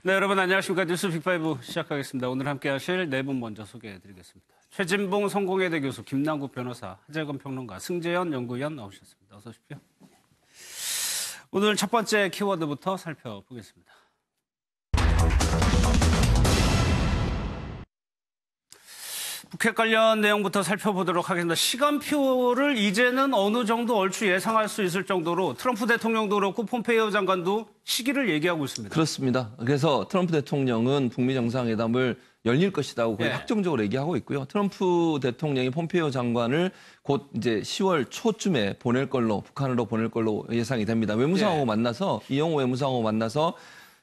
네, 여러분 안녕하십니까. 뉴스 빅5 시작하겠습니다. 오늘 함께 하실 네 분 먼저 소개해드리겠습니다. 최진봉 성공회대 교수, 김남국 변호사, 하재건 평론가, 승재현 연구위원 나오셨습니다. 어서 오십시오. 오늘 첫 번째 키워드부터 살펴보겠습니다. 북핵 관련 내용부터 살펴보도록 하겠습니다. 시간표를 이제는 어느 정도 얼추 예상할 수 있을 정도로 트럼프 대통령도 그렇고 폼페이오 장관도 시기를 얘기하고 있습니다. 그렇습니다. 그래서 트럼프 대통령은 북미 정상회담을 열릴 것이라고 거의 확정적으로 얘기하고 있고요. 트럼프 대통령이 폼페이오 장관을 곧 이제 10월 초쯤에 북한으로 보낼 걸로 예상이 됩니다. 외무상하고 만나서 이영호 외무상하고 만나서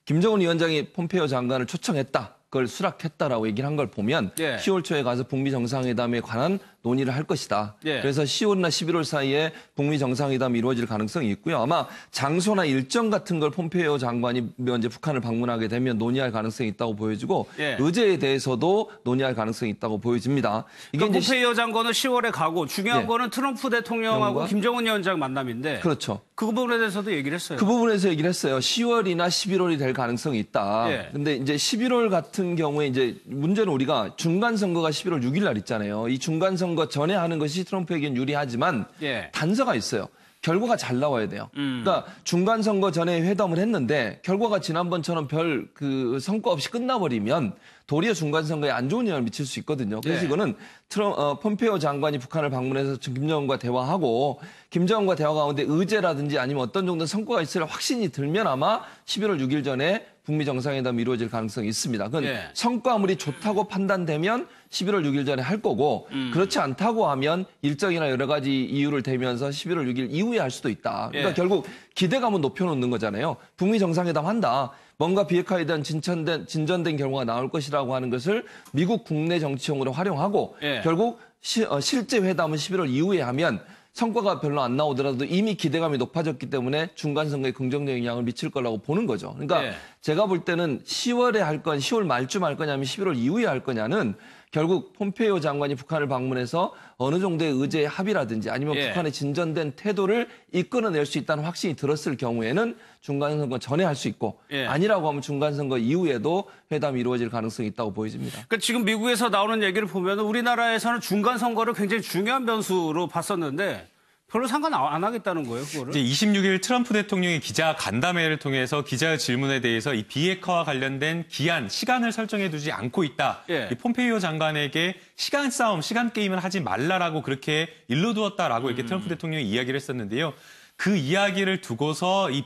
김정은 위원장이 폼페이오 장관을 초청했다. 그걸 수락했다라고 얘기를 한 걸 보면 10월 초에 가서 북미 정상회담에 관한 논의를 할 것이다. 그래서 10월이나 11월 사이에 북미 정상회담이 이루어질 가능성이 있고요. 아마 장소나 일정 같은 걸 폼페이오 장관이 이제 북한을 방문하게 되면 논의할 가능성이 있다고 보여지고 의제에 대해서도 논의할 가능성이 있다고 보여집니다. 이게 그러니까 폼페이오 장관은 10월에 가고 중요한 거는 트럼프 대통령하고 김정은 위원장 만남인데 그렇죠. 그 부분에 대해서도 얘기를 했어요. 그 부분에서 얘기를 했어요. 10월이나 11월이 될 가능성이 있다. 근데 이제 11월 같은 경우에 이제 문제는 우리가 중간 선거가 11월 6일 날 있잖아요. 이 중간 선거 전에 하는 것이 트럼프에게는 유리하지만 단서가 있어요. 결과가 잘 나와야 돼요. 그러니까 중간 선거 전에 회담을 했는데 결과가 지난번처럼 별 그 성과 없이 끝나버리면 도리어 중간 선거에 안 좋은 영향을 미칠 수 있거든요. 그래서 이거는 폼페이오 장관이 북한을 방문해서 김정은과 대화하고 김정은과 대화 가운데 의제라든지 아니면 어떤 정도 성과가 있을 확신이 들면 아마 11월 6일 전에 북미 정상회담이 이루어질 가능성이 있습니다. 그건 성과물이 좋다고 판단되면 11월 6일 전에 할 거고 그렇지 않다고 하면 일정이나 여러 가지 이유를 대면서 11월 6일 이후에 할 수도 있다. 그러니까 결국 기대감은 높여놓는 거잖아요. 북미 정상회담 한다. 뭔가 비핵화에 대한 진전된 결과가 나올 것이라고 하는 것을 미국 국내 정치용으로 활용하고 결국 실제 회담은 11월 이후에 하면 성과가 별로 안 나오더라도 이미 기대감이 높아졌기 때문에 중간 선거에 긍정적인 영향을 미칠 거라고 보는 거죠. 그러니까 제가 볼 때는 10월에 할 건 10월 말쯤 할 거냐면 11월 이후에 할 거냐는 결국 폼페이오 장관이 북한을 방문해서 어느 정도의 의제의 합의라든지 아니면 북한의 진전된 태도를 이끌어낼 수 있다는 확신이 들었을 경우에는 중간선거 전에 할 수 있고 아니라고 하면 중간선거 이후에도 회담이 이루어질 가능성이 있다고 보여집니다. 그러니까 지금 미국에서 나오는 얘기를 보면 우리나라에서는 중간선거를 굉장히 중요한 변수로 봤었는데 별로 상관 안 하겠다는 거예요, 그거를. 이제 26일 트럼프 대통령이 기자 간담회를 통해서 기자의 질문에 대해서 이 비핵화와 관련된 기한, 시간을 설정해 두지 않고 있다. 이 폼페이오 장관에게 시간 싸움, 시간 게임을 하지 말라라고 그렇게 일러두었다라고 이렇게 트럼프 대통령이 이야기를 했었는데요. 그 이야기를 두고서 이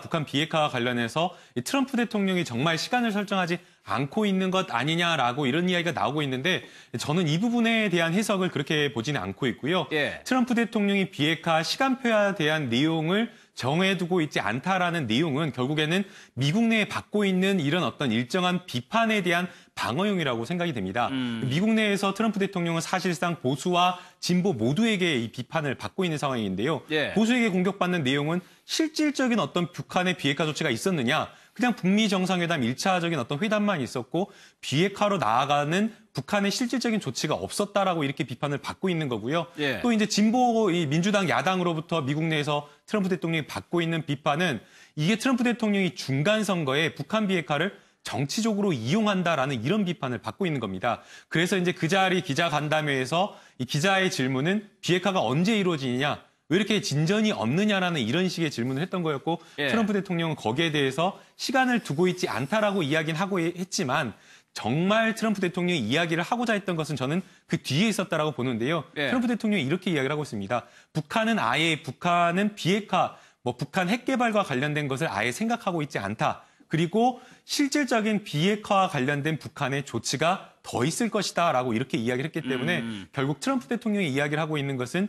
북한 비핵화와 관련해서 이 트럼프 대통령이 정말 시간을 설정하지 않고 있는 것 아니냐라고 이런 이야기가 나오고 있는데 저는 이 부분에 대한 해석을 그렇게 보지는 않고 있고요. 트럼프 대통령이 비핵화 시간표에 대한 내용을 정해두고 있지 않다라는 내용은 결국에는 미국 내에 받고 있는 이런 어떤 일정한 비판에 대한 방어용이라고 생각이 됩니다. 미국 내에서 트럼프 대통령은 사실상 보수와 진보 모두에게 이 비판을 받고 있는 상황인데요. 보수에게 공격받는 내용은 실질적인 어떤 북한의 비핵화 조치가 있었느냐. 그냥 북미 정상회담 1차적인 어떤 회담만 있었고 비핵화로 나아가는 북한의 실질적인 조치가 없었다라고 이렇게 비판을 받고 있는 거고요. 또 이제 진보 이 민주당 야당으로부터 미국 내에서 트럼프 대통령이 받고 있는 비판은 이게 트럼프 대통령이 중간 선거에 북한 비핵화를 정치적으로 이용한다라는 이런 비판을 받고 있는 겁니다. 그래서 이제 그 자리 기자 간담회에서 이 기자의 질문은 비핵화가 언제 이루어지느냐? 왜 이렇게 진전이 없느냐라는 이런 식의 질문을 했던 거였고 트럼프 대통령은 거기에 대해서 시간을 두고 있지 않다라고 이야기는 하고 했지만 정말 트럼프 대통령이 이야기를 하고자 했던 것은 저는 그 뒤에 있었다라고 보는데요. 트럼프 대통령이 이렇게 이야기를 하고 있습니다. 북한은 비핵화, 북한 핵 개발과 관련된 것을 아예 생각하고 있지 않다. 그리고 실질적인 비핵화와 관련된 북한의 조치가 더 있을 것이다라고 이렇게 이야기를 했기 때문에 결국 트럼프 대통령이 이야기를 하고 있는 것은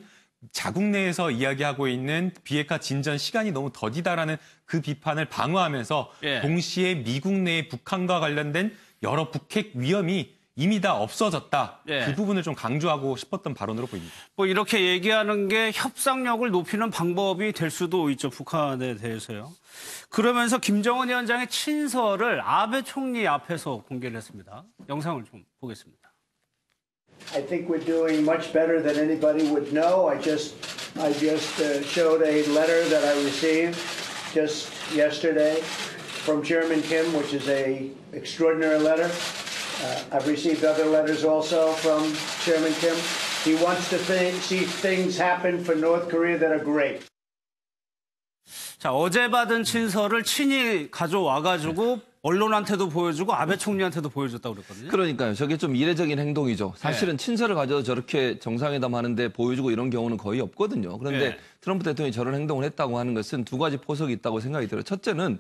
자국 내에서 이야기하고 있는 비핵화 진전 시간이 너무 더디다라는 그 비판을 방어하면서 동시에 미국 내의 북한과 관련된 여러 북핵 위험이 이미 다 없어졌다. 그 부분을 좀 강조하고 싶었던 발언으로 보입니다. 뭐 이렇게 얘기하는 게 협상력을 높이는 방법이 될 수도 있죠. 북한에 대해서요. 그러면서 김정은 위원장의 친서를 아베 총리 앞에서 공개를 했습니다. 영상을 좀 보겠습니다. I think we're doing much better than anybody would know. I just showed a letter that I received just yesterday from Chairman Kim, which is a extraordinary letter. I've received other letters also from Chairman Kim. He wants to see things happen for North Korea that are great. 자, 어제 받은 친서를 친히 가져와가지고 언론한테도 보여주고 아베 총리한테도 보여줬다고 그랬거든요. 그러니까요. 저게 좀 이례적인 행동이죠. 사실은 친서를 가져서 저렇게 정상회담 하는데 보여주고 이런 경우는 거의 없거든요. 그런데 트럼프 대통령이 저런 행동을 했다고 하는 것은 두 가지 포석이 있다고 생각이 들어요. 첫째는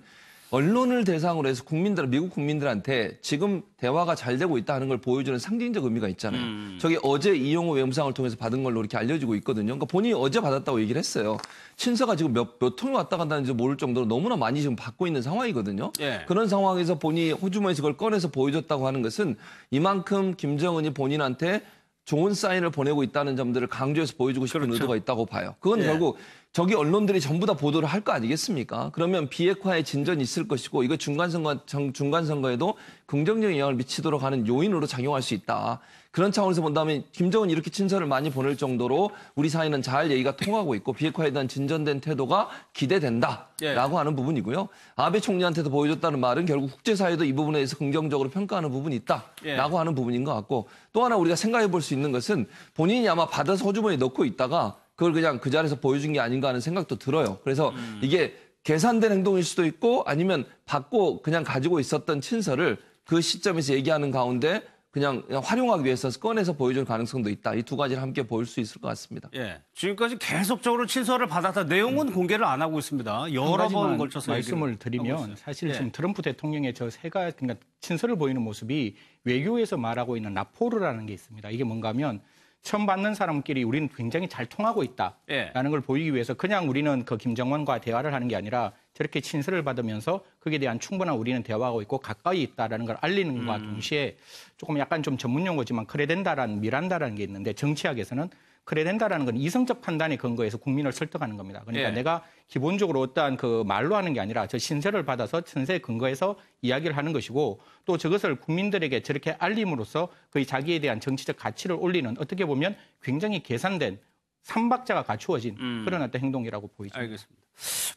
언론을 대상으로 해서 미국 국민들한테 지금 대화가 잘 되고 있다 하는 걸 보여주는 상징적 의미가 있잖아요. 저게 어제 이용호 외무상을 통해서 받은 걸로 이렇게 알려지고 있거든요. 그러니까 본인이 어제 받았다고 얘기를 했어요. 친서가 지금 몇 통이 왔다 갔다 하는지 모를 정도로 너무나 많이 지금 받고 있는 상황이거든요. 그런 상황에서 본인이 호주머니에서 그걸 꺼내서 보여줬다고 하는 것은 이만큼 김정은이 본인한테 좋은 사인을 보내고 있다는 점들을 강조해서 보여주고 싶은 의도가 있다고 봐요. 그건 결국 저기 언론들이 전부 다 보도를 할 거 아니겠습니까? 그러면 비핵화에 진전이 있을 것이고 이거 중간선거에도 긍정적인 영향을 미치도록 하는 요인으로 작용할 수 있다. 그런 차원에서 본다면 김정은이 이렇게 친서를 많이 보낼 정도로 우리 사이는 잘 얘기가 통하고 있고 비핵화에 대한 진전된 태도가 기대된다라고 하는 부분이고요. 아베 총리한테도 보여줬다는 말은 결국 국제사회도 이 부분에 대해서 긍정적으로 평가하는 부분이 있다라고 하는 부분인 것 같고 또 하나 우리가 생각해 볼 수 있는 것은 본인이 아마 받아서 호주머니에 넣고 있다가 그걸 그냥 그 자리에서 보여준 게 아닌가 하는 생각도 들어요. 그래서 이게 계산된 행동일 수도 있고 아니면 받고 그냥 가지고 있었던 친서를 그 시점에서 얘기하는 가운데 그냥 활용하기 위해서 꺼내서 보여줄 가능성도 있다. 이 두 가지를 함께 보일 수 있을 것 같습니다. 지금까지 계속적으로 친서를 받았다. 내용은 공개를 안 하고 있습니다. 여러 번 걸쳐서 말씀을 드리면 사실 지금 트럼프 대통령의 저 세 가지 그러니까 친서를 보이는 모습이 외교에서 말하고 있는 라포르라는 게 있습니다. 이게 뭔가 하면 처음 받는 사람끼리 우리는 굉장히 잘 통하고 있다라는 걸 보이기 위해서 그냥 우리는 그 김정은과 대화를 하는 게 아니라 저렇게 친서를 받으면서 그에 대한 충분한 우리는 대화하고 있고 가까이 있다라는 걸 알리는 것과 동시에 조금 약간 좀 전문 용어지만 크레덴다라는 미란다라는 게 있는데 정치학에서는 크레덴다라는 건 이성적 판단에 근거해서 국민을 설득하는 겁니다. 그러니까 내가 기본적으로 어떠한 그 말로 하는 게 아니라 저 신세를 받아서 천세에 근거해서 이야기를 하는 것이고 또 저것을 국민들에게 저렇게 알림으로써 거의 자기에 대한 정치적 가치를 올리는 어떻게 보면 굉장히 계산된 삼박자가 갖추어진 그런 어떤 행동이라고 보이죠. 알겠습니다.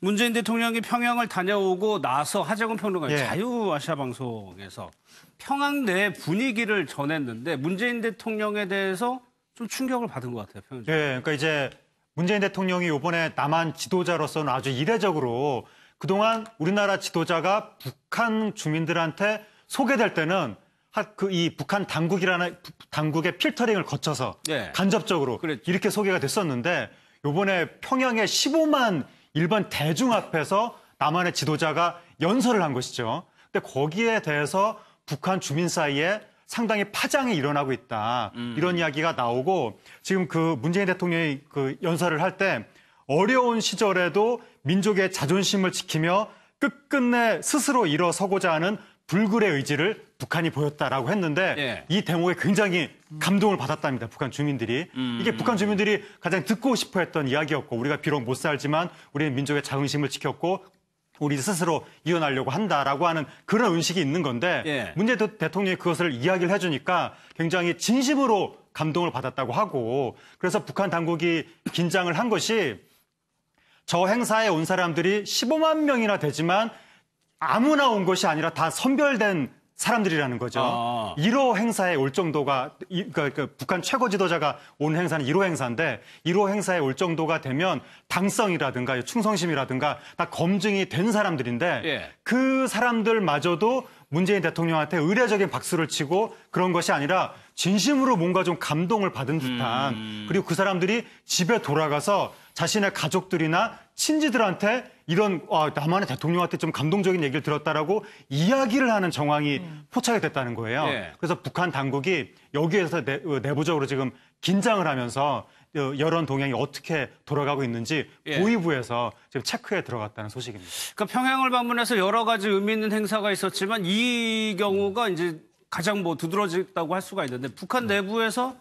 문재인 대통령이 평양을 다녀오고 나서 하재건 평론가 자유아시아 방송에서 평양 내 분위기를 전했는데 문재인 대통령에 대해서 좀 충격을 받은 것 같아요. 평양. 그러니까 이제 문재인 대통령이 이번에 남한 지도자로서는 아주 이례적으로 그동안 우리나라 지도자가 북한 주민들한테 소개될 때는 이 북한 당국의 필터링을 거쳐서 간접적으로 이렇게 소개가 됐었는데 이번에 평양에 15만 일반 대중 앞에서 남한의 지도자가 연설을 한 것이죠. 근데 거기에 대해서 북한 주민 사이에 상당히 파장이 일어나고 있다. 이런 이야기가 나오고 지금 그 문재인 대통령이 그 연설을 할 때 어려운 시절에도 민족의 자존심을 지키며 끝끝내 스스로 일어서고자 하는 불굴의 의지를 북한이 보였다라고 했는데 이 대목에 굉장히 감동을 받았답니다. 북한 주민들이. 이게 북한 주민들이 가장 듣고 싶어 했던 이야기였고 우리가 비록 못 살지만 우리는 민족의 자긍심을 지켰고 우리 스스로 이어나려고 한다라고 하는 그런 의식이 있는 건데 문재인 대통령이 그것을 이야기를 해주니까 굉장히 진심으로 감동을 받았다고 하고 그래서 북한 당국이 긴장을 한 것이 저 행사에 온 사람들이 15만 명이나 되지만 아무나 온 것이 아니라 다 선별된 사람들이라는 거죠. 1호 행사에 올 정도가 그러니까 북한 최고 지도자가 온 행사는 1호 행사인데 1호 행사에 올 정도가 되면 당성이라든가 충성심이라든가 다 검증이 된 사람들인데 그 사람들마저도 문재인 대통령한테 의례적인 박수를 치고 그런 것이 아니라 진심으로 뭔가 좀 감동을 받은 듯한 그리고 그 사람들이 집에 돌아가서 자신의 가족들이나 친지들한테 이런 남한의 대통령한테 좀 감동적인 얘기를 들었다라고 이야기를 하는 정황이 포착이 됐다는 거예요. 그래서 북한 당국이 여기에서 내부적으로 지금 긴장을 하면서 여론 동향이 어떻게 돌아가고 있는지 고위부에서 지금 체크에 들어갔다는 소식입니다. 그러니까 평양을 방문해서 여러 가지 의미 있는 행사가 있었지만 이 경우가 이제 가장 두드러졌다고 할 수가 있는데 북한 내부에서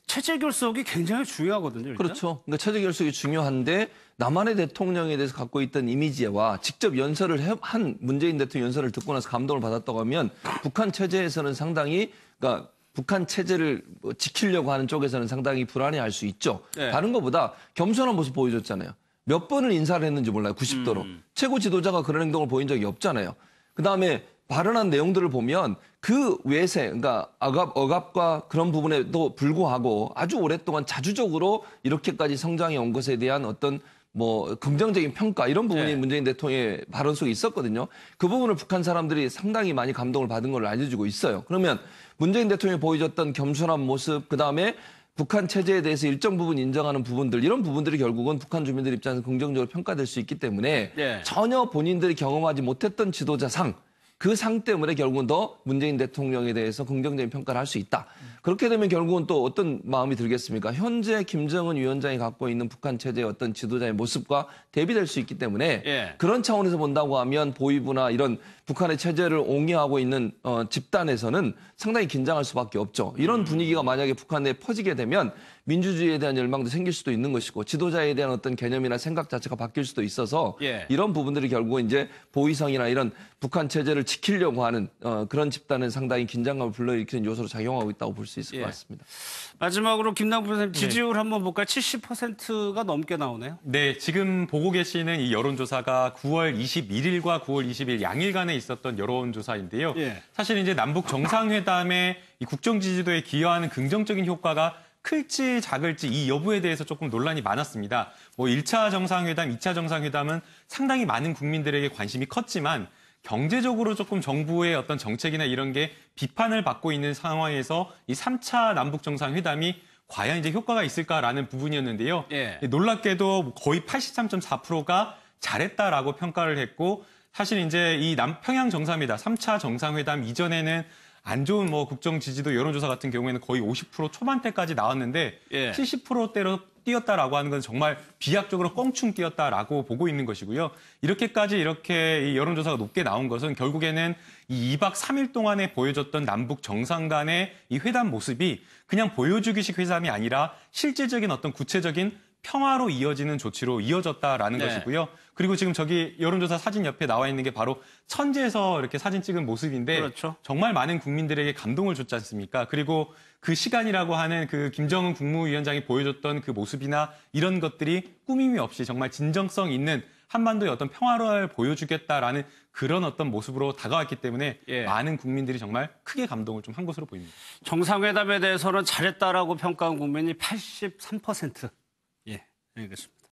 체제 결속이 굉장히 중요하거든요. 일단. 그렇죠. 그러니까 체제 결속이 중요한데 남한의 대통령에 대해서 갖고 있던 이미지와 직접 연설을 한 문재인 대통령 연설을 듣고 나서 감동을 받았다고 하면 북한 체제에서는 상당히 그러니까 북한 체제를 지키려고 하는 쪽에서는 상당히 불안해할 수 있죠. 다른 것보다 겸손한 모습 보여줬잖아요. 몇 번을 인사를 했는지 몰라요. 90도로. 최고 지도자가 그런 행동을 보인 적이 없잖아요. 그다음에 발언한 내용들을 보면 그 외세, 그러니까 억압과 그런 부분에도 불구하고 아주 오랫동안 자주적으로 이렇게까지 성장해 온 것에 대한 어떤 뭐 긍정적인 평가 이런 부분이 네. 문재인 대통령의 발언 속에 있었거든요. 그 부분을 북한 사람들이 상당히 많이 감동을 받은 걸로 알려지고 있어요. 그러면 문재인 대통령이 보여줬던 겸손한 모습, 그다음에 북한 체제에 대해서 일정 부분 인정하는 부분들, 이런 부분들이 결국은 북한 주민들 입장에서 긍정적으로 평가될 수 있기 때문에 네. 전혀 본인들이 경험하지 못했던 지도자상, 그 상 때문에 결국은 더 문재인 대통령에 대해서 긍정적인 평가를 할 수 있다. 그렇게 되면 결국은 또 어떤 마음이 들겠습니까? 현재 김정은 위원장이 갖고 있는 북한 체제의 어떤 지도자의 모습과 대비될 수 있기 때문에 예. 그런 차원에서 본다고 하면 보위부나 이런 북한의 체제를 옹호하고 있는 집단에서는 상당히 긴장할 수밖에 없죠. 이런 분위기가 만약에 북한 내에 퍼지게 되면 민주주의에 대한 열망도 생길 수도 있는 것이고 지도자에 대한 어떤 개념이나 생각 자체가 바뀔 수도 있어서 예. 이런 부분들이 결국은 이제 보위성이나 이런 북한 체제를 지키려고 하는 그런 집단은 상당히 긴장감을 불러일으키는 요소로 작용하고 있다고 볼 수 있을 예. 것 같습니다. 마지막으로 김남국 선생님 지지율 한번 볼까요? 70%가 넘게 나오네요. 네, 지금 보고 계시는 이 여론조사가 9월 21일과 9월 20일 양일간에 있었던 여론조사인데요. 예. 사실 이제 남북 정상회담의 이 국정 지지도에 기여하는 긍정적인 효과가 클지 작을지 이 여부에 대해서 조금 논란이 많았습니다. 뭐 1차 정상회담, 2차 정상회담은 상당히 많은 국민들에게 관심이 컸지만 경제적으로 조금 정부의 어떤 정책이나 이런 게 비판을 받고 있는 상황에서 이 3차 남북 정상회담이 과연 이제 효과가 있을까라는 부분이었는데요. 예. 놀랍게도 거의 83.4%가 잘했다라고 평가를 했고 사실 이제 이 평양 정상회담, 3차 정상회담 이전에는 안 좋은 뭐 국정 지지도 여론조사 같은 경우에는 거의 50% 초반대까지 나왔는데 예. 70%대로 뛰었다라고 하는 건 정말 비약적으로 껑충 뛰었다라고 보고 있는 것이고요. 이렇게까지 이렇게 이 여론조사가 높게 나온 것은 결국에는 이 2박 3일 동안에 보여줬던 남북 정상 간의 이 회담 모습이 그냥 보여주기식 회담이 아니라 실질적인 어떤 구체적인 평화로 이어지는 조치로 이어졌다라는 네. 것이고요. 그리고 지금 저기 여론조사 사진 옆에 나와 있는 게 바로 천지에서 이렇게 사진 찍은 모습인데 그렇죠. 정말 많은 국민들에게 감동을 줬지 않습니까? 그리고 그 시간이라고 하는 그 김정은 국무위원장이 보여줬던 그 모습이나 이런 것들이 꾸밈이 없이 정말 진정성 있는 한반도의 어떤 평화를 보여주겠다라는 그런 어떤 모습으로 다가왔기 때문에 예. 많은 국민들이 정말 크게 감동을 좀 한 것으로 보입니다. 정상회담에 대해서는 잘했다라고 평가한 국민이 83%. 예, 알겠습니다.